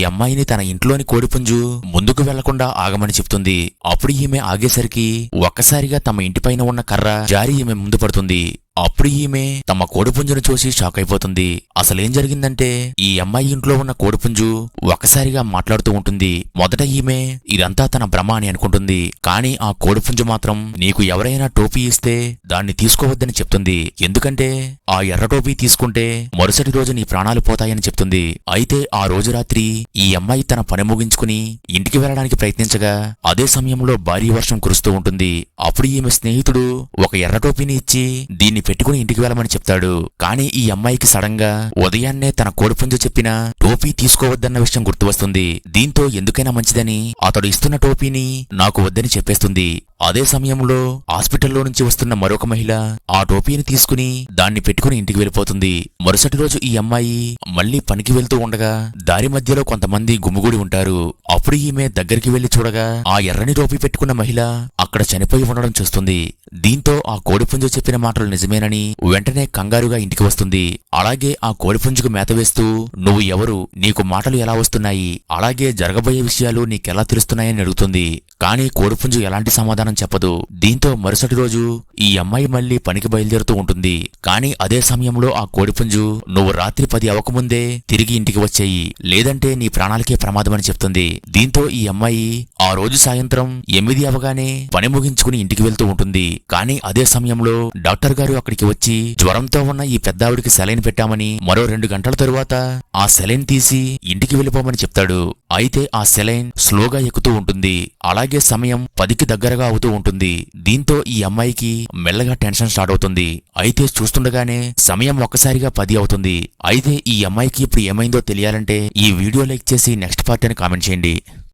అమ్మాయిని తన ఇంట్లోని కోడిపుంజు ముందుకు వెళ్లకుండా ఆగమని చెప్తుంది. అప్పుడు ఈమె ఆగేసరికి ఒక్కసారిగా తమ ఇంటిపైన ఉన్న కర్ర జారి ఈమె ముందు పడుతుంది. అప్పుడు ఈమె తమ కోడిపుంజును చూసి షాక్ అయిపోతుంది. అసలేం జరిగిందంటే ఈ అమ్మాయి ఇంట్లో ఉన్న కోడిపుంజు ఒక్కసారిగా మాట్లాడుతూ ఉంటుంది. మొదట ఈమె ఇదంతా తన భ్రమ అని అనుకుంటుంది. కానీ ఆ కోడిపుంజు మాత్రం నీకు ఎవరైనా టోపీ ఇస్తే దాన్ని తీసుకోవద్దని చెప్తుంది. ఎందుకంటే ఆ ఎర్ర టోపీ తీసుకుంటే మరుసటి రోజు నీ ప్రాణాలు పోతాయని చెప్తుంది. అయితే ఆ రోజు రాత్రి ఈ అమ్మాయి తన పని ముగించుకుని ఇంటికి వెళ్లడానికి ప్రయత్నించగా అదే సమయంలో భారీ వర్షం కురుస్తూ ఉంటుంది. అప్పుడు ఈమె స్నేహితుడు ఒక ఎర్ర టోపీని ఇచ్చి దీన్ని పెట్టుకుని ఇంటికి వెళ్ళమని చెప్తాడు. కానీ ఈ అమ్మాయికి సడన్ గా ఉదయాన్నే తన కోడిపుంజు చెప్పిన టోపీ తీసుకోవద్దన్న విషయం గుర్తువస్తుంది. దీంతో ఎందుకైనా మంచిదని అతడు ఇస్తున్న టోపీని నాకు వద్దని చెప్పేస్తుంది. అదే సమయంలో హాస్పిటల్లో నుంచి వస్తున్న మరొక మహిళ ఆ టోపీని తీసుకుని దాన్ని పెట్టుకుని ఇంటికి వెళ్ళిపోతుంది. మరుసటి రోజు ఈ అమ్మాయి మళ్లీ పనికి వెళ్తూ ఉండగా దారి మధ్యలో కొంతమంది గుమిగూడి ఉంటారు. అప్పుడు ఈమె దగ్గరికి వెళ్లి చూడగా ఆ ఎర్రని టోపీ పెట్టుకున్న మహిళ అక్కడ చనిపోయి ఉండడం చూస్తుంది. దీంతో ఆ కోడిపుంజు చెప్పిన మాటలు నిజమేనని వెంటనే కంగారుగా ఇంటికి వస్తుంది. అలాగే ఆ కోడిపుంజుకు మేత వేస్తూ నువ్వు ఎవరు, నీకు మాటలు ఎలా వస్తున్నాయి, అలాగే జరగబోయే విషయాలు నీకెలా తెలుస్తున్నాయని అడుగుతుంది. కానీ కోడిపుంజు ఎలాంటి సమాధానం చెప్పదు. దీంతో మరుసటి రోజు ఈ అమ్మాయి మళ్లీ పనికి బయలుదేరుతూ ఉంటుంది. కానీ అదే సమయంలో ఆ కోడిపుంజు నువ్వు రాత్రి 10 అవ్వకముందే తిరిగి ఇంటికి వచ్చేయి, లేదంటే నీ ప్రాణాలకే ప్రమాదమని చెప్తుంది. దీంతో ఈ అమ్మాయి ఆ రోజు సాయంత్రం 8 అవగానే పని ముగించుకుని ఇంటికి వెళ్తూ ఉంటుంది. కానీ అదే సమయంలో డాక్టర్ గారు అక్కడికి వచ్చి జ్వరంతో ఉన్న ఈ పెద్దావిడికి సెలైన్ పెట్టామని, మరో 2 గంటల తరువాత ఆ సెలైన్ తీసి ఇంటికి వెళ్ళిపోమని చెప్తాడు. అయితే ఆ సెలైన్ స్లోగా ఎక్కుతూ ఉంటుంది. అలాగే సమయం 10కి దగ్గరగా అవుతూ ఉంటుంది. దీంతో ఈ అమ్మాయికి మెల్లగా టెన్షన్ స్టార్ట్ అవుతుంది. అయితే చూస్తుండగానే సమయం ఒక్కసారిగా 10 అవుతుంది. అయితే ఈ అమ్మాయికి ఇప్పుడు ఏమైందో తెలియాలంటే ఈ వీడియో లైక్ చేసి నెక్స్ట్ పార్ట్ అని కామెంట్ చేయండి.